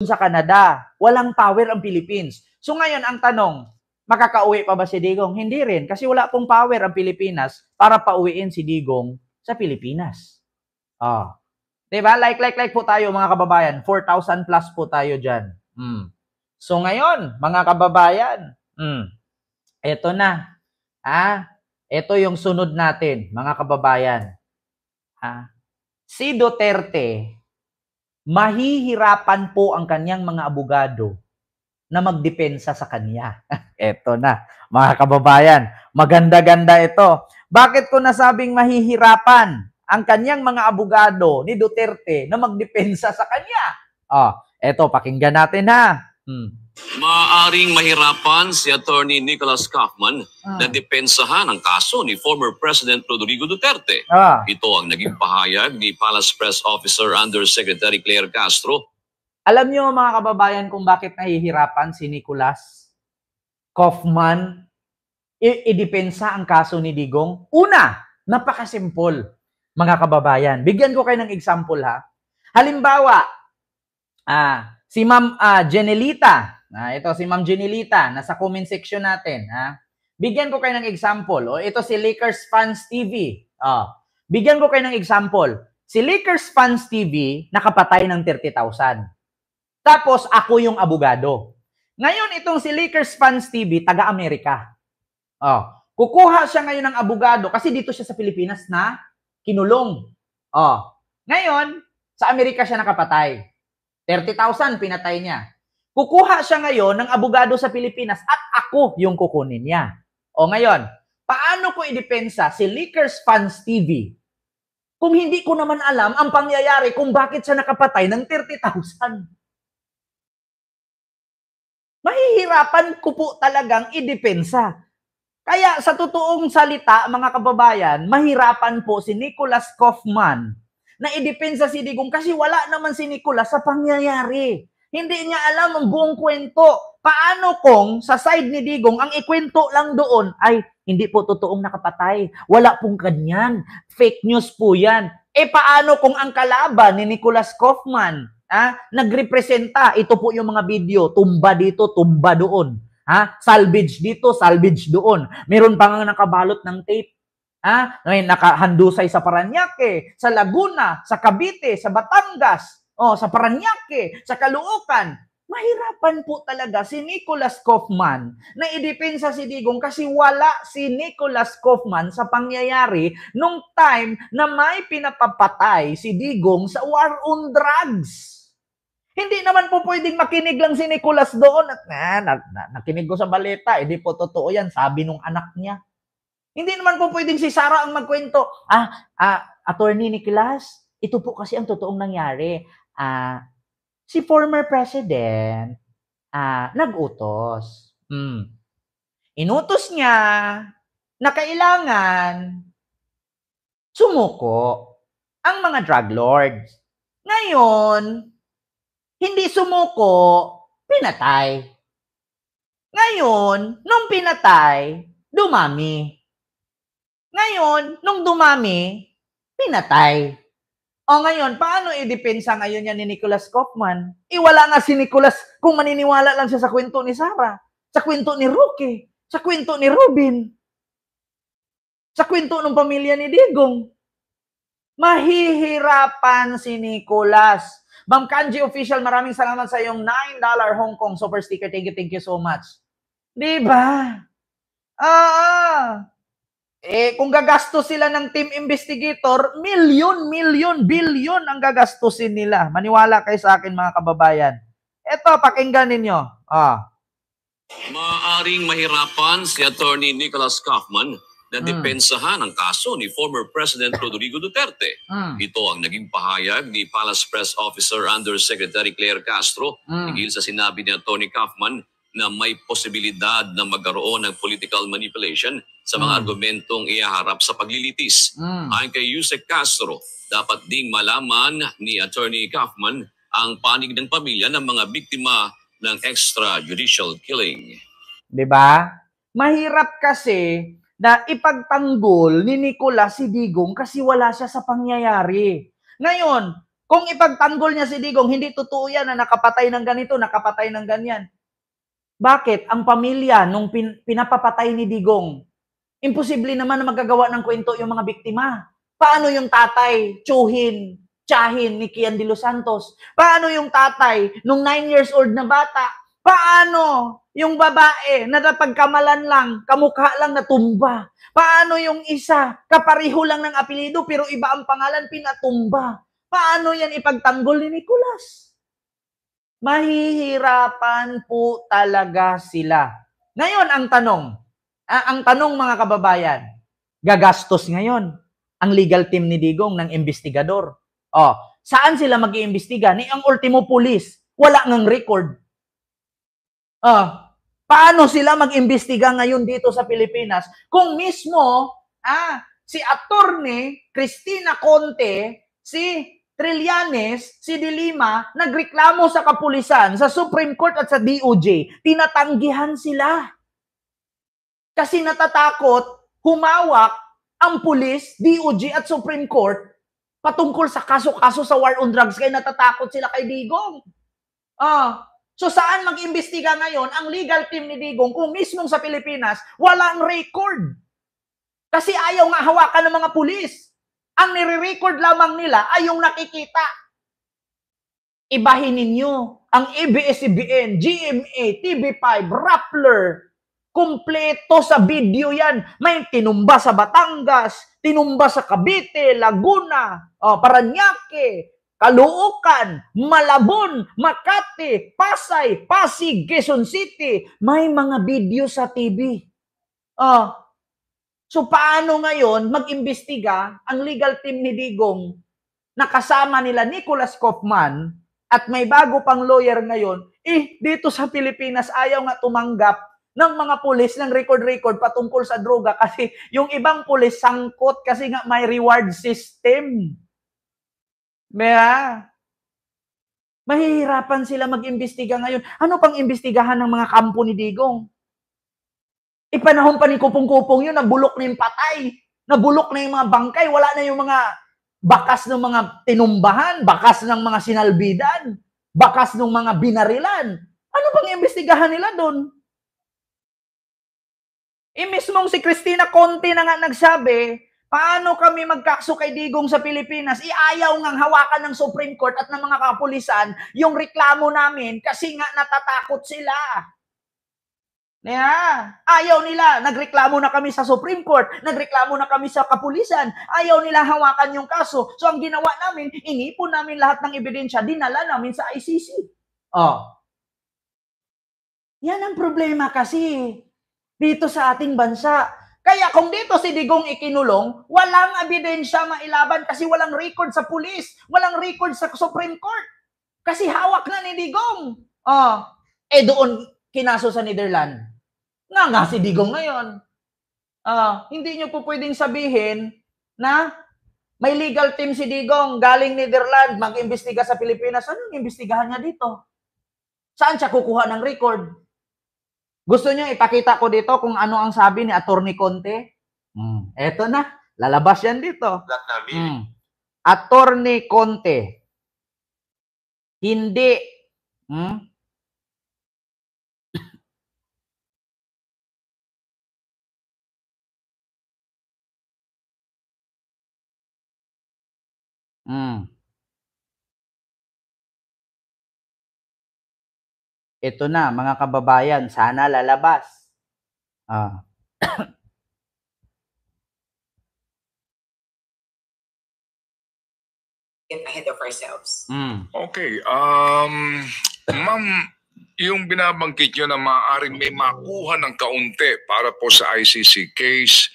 sa Canada. Walang power ang Philippines. So ngayon, ang tanong, makakauwi pa ba si Digong? Hindi rin, kasi wala pong power ang Pilipinas para pauwiin si Digong sa Pilipinas. Oh. Diba? Like po tayo mga kababayan. 4,000 plus po tayo dyan. So ngayon, mga kababayan, eto na. Ito yung sunod natin, mga kababayan. Si Duterte, mahihirapan po ang kanyang mga abogado na magdepensa sa kanya. Eto na, mga kababayan. Maganda-ganda ito. Bakit ko nasabing mahihirapan ang kanyang mga abogado ni Duterte na magdepensa sa kanya? Eto, pakinggan natin ha. Maaring mahirapan si Attorney Nicholas Kaufman na depensahan ang kaso ni former President Rodrigo Duterte. Ito ang naging pahayag ni Palace Press Officer Undersecretary Claire Castro. Alam niyo mga kababayan kung bakit nahihirapan si Nicholas Kaufman i-depensa ang kaso ni Digong? Una, napakasimple mga kababayan. Bigyan ko kayo ng example ha. Halimbawa, si Ma'am Jenelita. Ito si Ma'am Jenelita, nasa comment section natin. Bigyan ko kayo ng example. Ito si Lakers Fans TV. Bigyan ko kayo ng example. Si Lakers Fans TV, nakapatay ng 30,000. Tapos, ako yung abogado. Ngayon, itong si Lakers Fans TV, taga-Amerika. Kukuha siya ngayon ng abogado kasi dito siya sa Pilipinas na kinulong. Ngayon, sa Amerika siya nakapatay. 30,000 pinatay niya. Kukuha siya ngayon ng abogado sa Pilipinas at ako yung kukunin niya. Ngayon, paano ko idepensa si Lakers Fans TV kung hindi ko naman alam ang pangyayari kung bakit siya nakapatay ng 30,000? Mahihirapan ko po talagang idepensa. Kaya sa totoong salita, mga kababayan, mahirapan po si Nicholas Kaufman na idepensa si Digong kasi wala naman si Nicholas sa pangyayari. Hindi niya alam ang buong kwento. Paano kung sa side ni Digong, ang ikwento lang doon ay hindi po totoong nakapatay. Wala pong ganyan. Fake news po yan. Paano kung ang kalaban ni Nicholas Kaufman nagrepresenta? Ito po yung mga video. Tumba dito, tumba doon. Salvage dito, salvage doon. Meron pa nga nakabalot ng tape. May nakahandusay sa Parañaque, sa Laguna, sa Cavite, sa Batangas, sa Parañaque, sa Caloocan. Mahirapan po talaga si Nicholas Kaufman na idepensa si Digong kasi wala si Nicholas Kaufman sa pangyayari nung time na may pinapapatay si Digong sa war on drugs. Hindi naman po pwedeng makinig lang si Nicholas doon at nakinig ko sa baleta, hindi po totoo yan, sabi nung anak niya. Hindi naman po pwedeng si Sarah ang magkwento. Attorney Nicholas, ito po kasi ang totoong nangyari. Si former president, nag-utos. Inutos niya na kailangan sumuko ang mga drug lords. Ngayon, hindi sumuko, pinatay. Ngayon, nung pinatay, dumami. Ngayon, nung dumami, pinatay. Ngayon, paano idepensa ngayon yan ni Nicholas Kaufman? Wala nga si Nicholas kung maniniwala lang siya sa kwento ni Sarah, sa kwento ni Roque, sa kwento ni Robin, sa kwento ng pamilya ni Digong. Mahihirapan si Nicholas. Ma'am Kanji Official, maraming salamat sa iyong $9 Hong Kong super sticker. Thank you so much. Diba? Kung gagastos sila ng team investigator, billion ang gagastusin nila. Maniwala kayo sa akin mga kababayan. Ito, pakinggan ninyo. Maaring mahirapan si Attorney Nicholas Kaufman na depensahan ang kaso ni former President Rodrigo Duterte. Ito ang naging pahayag ni Palace Press Officer Undersecretary Claire Castro higil sa sinabi ni Attorney Kaufman na may posibilidad na magkaroon ng political manipulation sa mga argumentong ihaharap sa paglilitis. Ayon kay Yusek Castro, dapat ding malaman ni Attorney Kaufman ang panig ng pamilya ng mga biktima ng extrajudicial killing. Diba? Mahirap kasi na ipagtanggol ni Nicholas si Digong kasi wala siya sa pangyayari. Ngayon, Kung ipagtanggol niya si Digong, hindi totoo yan na nakapatay ng ganito, nakapatay ng ganyan. Bakit? Ang pamilya nung pinapapatay ni Digong, imposible naman na magagawa ng kwento yung mga biktima. Paano yung tatay, Tiyahin ni Kian de los Santos? Paano yung tatay nung 9 years old na bata? Paano yung babae na napagkamalan lang, kamukha lang natumba? Paano yung isa, kapariho lang ng apelido pero iba ang pangalan, pinatumba? Paano yan ipagtanggol ni Nicolas? Mahihirapan po talaga sila. Ngayon ang tanong mga kababayan, gagastos ngayon ang legal team ni Digong ng investigador. Saan sila mag-iimbestiga? Ni ang ultimo pulis, wala ngang record. Paano sila mag-imbestiga ngayon dito sa Pilipinas kung mismo si Attorney Cristina Conte, si Trillanes, si De Lima, nagreklamo sa kapulisan, sa Supreme Court at sa DOJ, tinatanggihan sila. Kasi natatakot, humawak ang pulis, DOJ at Supreme Court patungkol sa kaso-kaso sa war on drugs, kaya natatakot sila kay Digong. So saan mag-imbestiga ngayon ang legal team ni Digong kung mismong sa Pilipinas walang record? Kasi ayaw nga hawakan ng mga pulis. Ang nire-record lamang nila ay yung nakikita. Ibahin ninyo ang ABS-CBN, GMA, TV5, Rappler. Kompleto sa video yan. May tinumba sa Batangas, tinumba sa Cavite, Laguna, Parañaque, Caloocan, Malabon, Makati, Pasay, Pasig, Quezon City. May mga video sa TV. So paano ngayon mag-imbestiga ang legal team ni Digong na kasama nila Nicolas Kaufman at may bago pang lawyer ngayon, dito sa Pilipinas ayaw nga tumanggap ng mga pulis ng record-record patungkol sa droga kasi yung ibang pulis sangkot kasi nga may reward system. Mahihirapan sila mag-imbestiga ngayon. Ano pang imbestigahan ng mga kampo ni Digong? Ipanahon pa ni Kupong-Kupong yun, nabulok na yung patay, nabulok na yung mga bangkay, wala na yung mga bakas ng mga tinumbahan, bakas ng mga sinalbidan, bakas ng mga binarilan. Ano pang imbestigahan nila doon? Mismong si Cristina Conte na nga nagsabi, paano kami magkaso kay Digong sa Pilipinas? Ayaw ngang hawakan ng Supreme Court at ng mga kapulisan yung reklamo namin kasi nga natatakot sila. Ayaw nila. Nagreklamo na kami sa Supreme Court. Nagreklamo na kami sa kapulisan. Ayaw nila hawakan yung kaso. So ang ginawa namin, inipon namin lahat ng ebidensya, dinala namin sa ICC. Yan ang problema kasi dito sa ating bansa. Kaya kung dito si Digong ikinulong, walang ebidensya mailaban kasi walang record sa pulis, walang record sa Supreme Court. Kasi hawak na ni Digong. Doon kinaso sa Netherlands. Nga si Digong ngayon. Hindi nyo po pwedeng sabihin na may legal team si Digong galing Netherlands mag-imbestiga sa Pilipinas. Anong imbestigahan niya dito? Saan siya kukuha ng record? Gusto niyo ipakita ko dito kung ano ang sabi ni Attorney Conte? Eto na. Lalabas yan dito. Attorney Conte. Hindi. Ito na, mga kababayan, sana lalabas. Get ahead of ourselves. Okay, ma'am, yung binabangkit nyo na maaaring may makuha ng kaunti para po sa ICC case,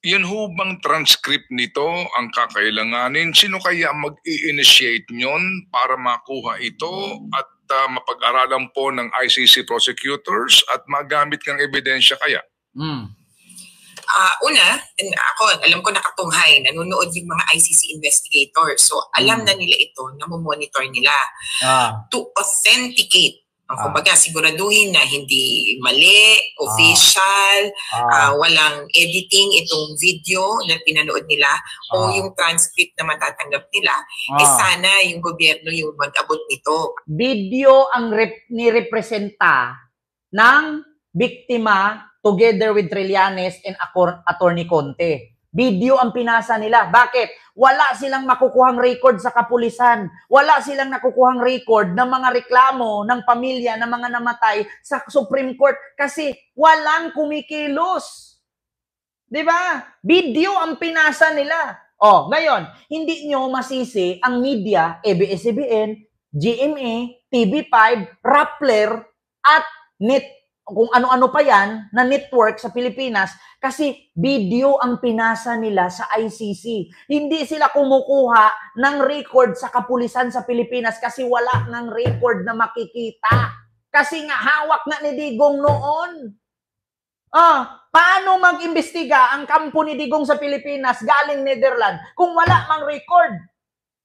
yun ho bang transcript nito ang kakailanganin? Sino kaya mag-i-initiate nyon para makuha ito at mapag-aralan po ng ICC prosecutors at magamit ng ebidensya kaya? Una, ako, alam ko nakatunghay, nanonood yung mga ICC investigators. So, alam na nila ito, namomonitor nila. To authenticate Kumbaga, siguraduhin na hindi mali, official, walang editing itong video na pinanood nila o yung transcript na matatanggap nila. Sana yung gobyerno yung mag-abot nito. Video ang nirepresenta ng biktima together with Trillanes and Attorney Conte. Video ang pinasa nila. Bakit? Wala silang makukuhang record sa kapulisan. Wala silang nakukuhang record ng mga reklamo ng pamilya ng mga namatay sa Supreme Court kasi walang kumikilos. Diba? Video ang pinasa nila. Ngayon, hindi nyo masisi ang media, ABS-CBN, GMA, TV5, Rappler, at kung ano-ano pa yan na network sa Pilipinas kasi video ang pinasa nila sa ICC. Hindi sila kumukuha ng record sa kapulisan sa Pilipinas kasi wala ng record na makikita. Kasi nga hawak na ni Digong noon. Paano mag-imbestiga ang kampo ni Digong sa Pilipinas galing Netherlands kung wala mang record?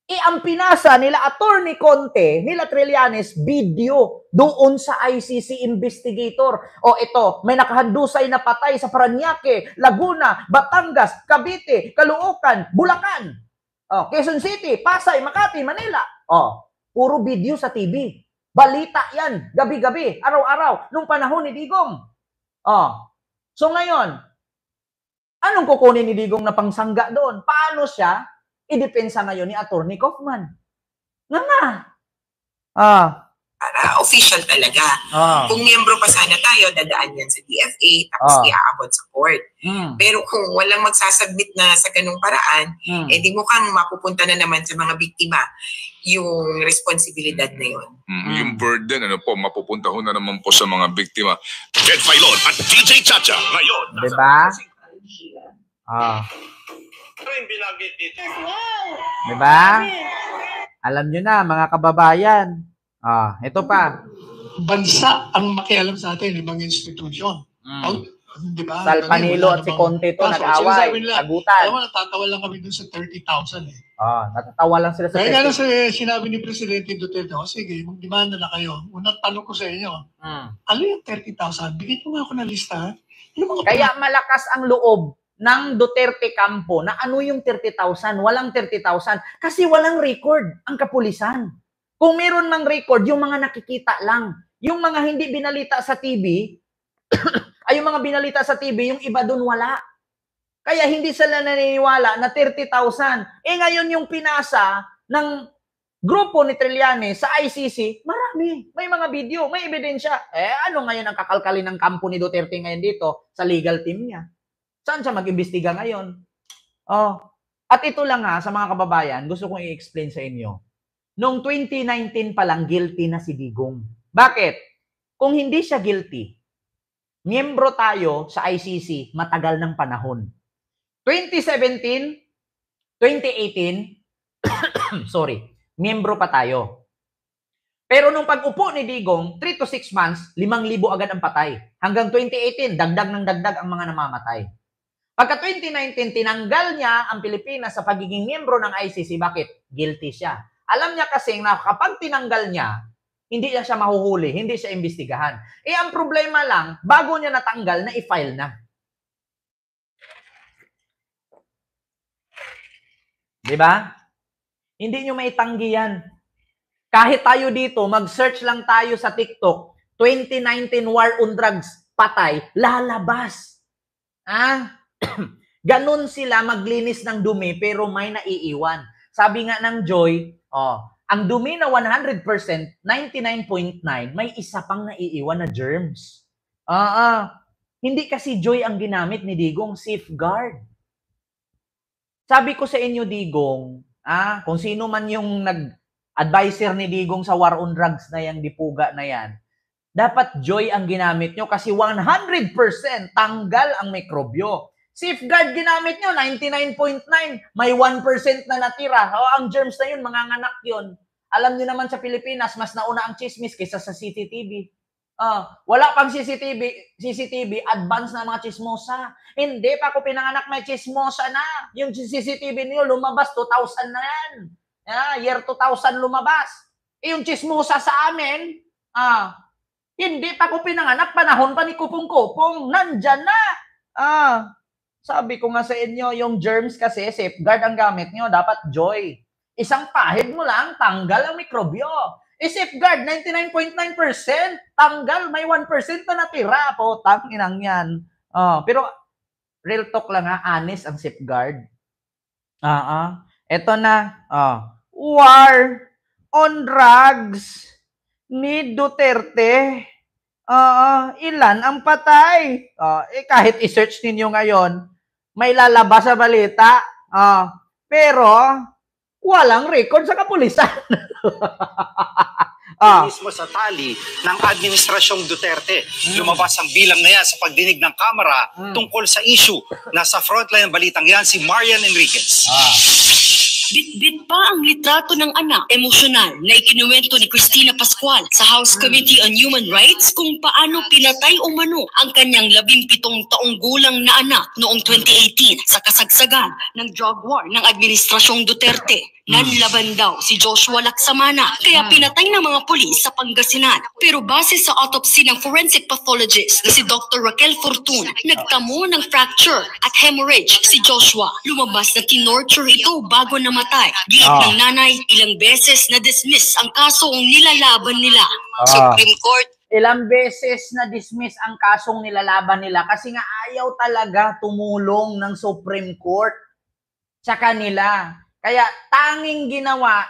Ang pinasa nila Attorney Conte, nila Trillanes, video doon sa ICC investigator. Ito, may nakahandusay na patay sa Parañaque, Laguna, Batangas, Cavite, Caloocan, Bulacan, Quezon City, Pasay, Makati, Manila. Puro video sa TV. Balita yan, gabi-gabi, araw-araw, nung panahon ni Digong. So ngayon, anong kukunin ni Digong na pangsangga doon? Paano siya idepensa ngayon ni Attorney Kaufman? Para official talaga. Kung miyembro pa sana tayo, dadaan yan sa DFA, tapos iaabot sa court. Pero kung walang magsasubmit na sa ganung paraan, di mukhang mapupunta na naman sa mga biktima yung responsibilidad na yun. Yung burden, mapupunta ho na naman po sa mga biktima. Ted Filon at DJ Chacha ngayon. Diba? Diba? Alam nyo na, mga kababayan. Ito pa. Bansa ang makialam sa atin, ibang institusyon. Diba? Salpanilo at si Conte to nag-away, sagutan. Alam mo, natatawa lang kami dun sa 30,000 eh. Natatawa lang sila sa 30,000. Kaya nga sinabi ni Presidente Duterte, sige, mag-demanda na kayo. Unang tanong ko sa inyo, ano yung 30,000? Bigyan mo nga ako ng lista. Kaya malakas ang loob ng Duterte Campo na ano yung 30,000? Walang 30,000 kasi walang record ang kapulisan. Kung meron ng record, yung mga nakikita lang. Yung mga hindi binalita sa TV, yung mga binalita sa TV, yung iba dun wala. Kaya hindi sila naniniwala na 30,000. Ngayon yung pinasa ng grupo ni Trillanes sa ICC, marami. May mga video, may ebidensya. Ano ngayon ang kakalkalin ng kampo ni Duterte ngayon dito sa legal team niya? Saan siya mag-imbestiga ngayon? At ito lang sa mga kababayan, gusto kong i-explain sa inyo. Noong 2019 pa lang, guilty na si Digong. Bakit? Kung hindi siya guilty, miyembro tayo sa ICC matagal ng panahon. 2017, 2018, miyembro pa tayo. Pero nung pag-upo ni Digong, 3 to 6 months, 5,000 agad ang patay. Hanggang 2018, dagdag ng dagdag ang mga namamatay. Pagka 2019, tinanggal niya ang Pilipinas sa pagiging miyembro ng ICC. Bakit? Guilty siya. Alam niya kasi na kapag tinanggal niya, hindi siya mahuhuli, hindi siya imbestigahan. Ang problema lang, bago niya natanggal, na-i-file na. Diba? Hindi nyo maitanggi yan. Kahit tayo dito, mag-search lang tayo sa TikTok, 2019 War on Drugs, patay, lalabas. Ganun sila maglinis ng dumi, pero may naiiwan. Sabi nga ng Joy, ang dumi na 100%, 99.9, may isa pang naiiwan na germs. Hindi kasi Joy ang ginamit ni Digong, safeguard. Sabi ko sa inyo, Digong, kung sino man yung nag-advisor ni Digong sa war on drugs na yan, dipuga na yan, dapat Joy ang ginamit nyo kasi 100% tanggal ang mikrobyo. Safeguard ginamit nyo, 99.9. May 1% na natira. Ang germs na yun, manganganak yun. Alam nyo naman sa Pilipinas, mas nauna ang chismis kaysa sa CCTV. Wala pang CCTV, advance na mga chismosa. Hindi pa ako pinanganak, may chismosa na. Yung CCTV niyo lumabas, 2000 na yan. Year 2000 lumabas. Yung chismosa sa amin, Hindi pa ko pinanganak, panahon pa ni Kupong-Kupong. Nandyan na. Sabi ko nga sa inyo, yung germs kasi, safeguard ang gamit nyo. Dapat Joy. Isang pahid mo lang, tanggal ang mikrobyo. Safeguard, 99.9%. Tanggal, may 1% na natira. Potang inang yan. Pero, real talk lang ha, honest ang safeguard. Ito na. War on drugs ni Duterte. Ilan ang patay? Kahit i-search ninyo ngayon, may lalabas sa balita. Pero, walang record sa kapulisan. Mismo sa tali ng Administrasyong Duterte. Lumabas ang bilang na yan sa pagdinig ng Kamara tungkol sa issue. Nasa frontline ng balitang yan si Marian Enriquez. Bit-bit pa ang litrato ng anak, emosyonal na ikinuwento ni Cristina Pascual sa House Committee on Human Rights kung paano pinatay umano ang kanyang 17 taong gulang na anak noong 2018 sa kasagsagan ng drug war ng Administrasyong Duterte. Nanlaban daw si Joshua Lacsamana kaya pinatay ng mga pulis sa Pangasinan. Pero base sa autopsy ng forensic pathologist na si Dr. Raquel Fortun, nagtamo ng fracture at hemorrhage si Joshua. Lumabas na tinorture ito bago namatay. Giit ng nanay, ilang beses na dismiss ang kasong nilalaban nila. Supreme Court. Ilang beses na dismiss ang kasong nilalaban nila kasi nga ayaw talaga tumulong ng Supreme Court sa kanila. Kaya tanging ginawa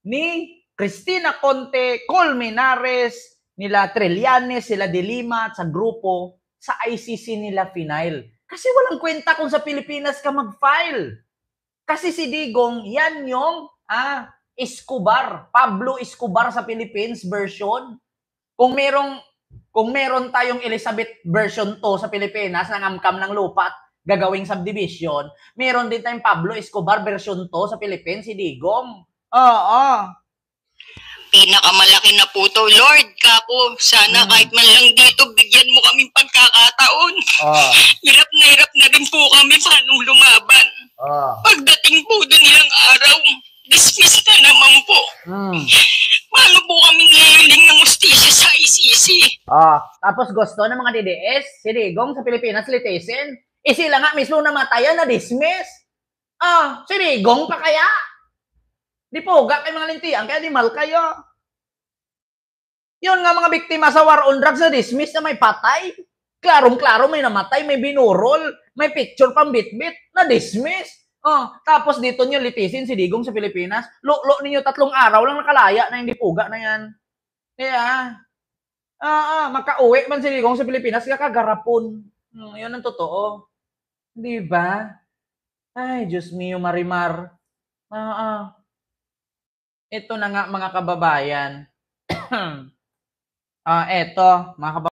ni Cristina Conte, Colmenares, nila Trillanes, sila De Lima at sa grupo sa ICC nila final. Kasi walang kwenta kung sa Pilipinas ka mag-file. Kasi si Digong, yan yung Escobar, Pablo Escobar sa Philippines version. Kung meron tayong Elizabeth version 2 sa Pilipinas, nangamkam ng lupa at gagawing subdivision, meron din tayong Pablo Escobar version 2 sa Philippines, si Digong. Pinakamalaki na po to, Lord, kako. Sana kahit man lang dito, bigyan mo kaming pagkakataon. Hirap na rin po kami paano lumaban. Pagdating po doon ilang araw, dismiss na naman po. Paano po kami nihiling ng justisya sa ICC? Tapos gusto ng mga DDS, si Digong sa Pilipinas litisin. Sila nga mismo namatayan na dismiss. Si Digong pa kaya? Di poga kay mga lintian, kaya di mal kayo. Yun nga mga biktima sa war on drugs na dismiss na may patay. Klarong-klaro may namatay, may binurol, may picture pang bit-bit na dismiss. Tapos dito nyo litisin si Digong sa Pilipinas. Lo ninyo 3 araw lang nakalaya na hindi puga na yan. Kaya, makauwi man si Digong sa Pilipinas, kagarapon. Yun ang totoo. Di ba? Ay, Diyos mio, Marimar. Ito na nga mga kababayan. Eto, mga kababayan.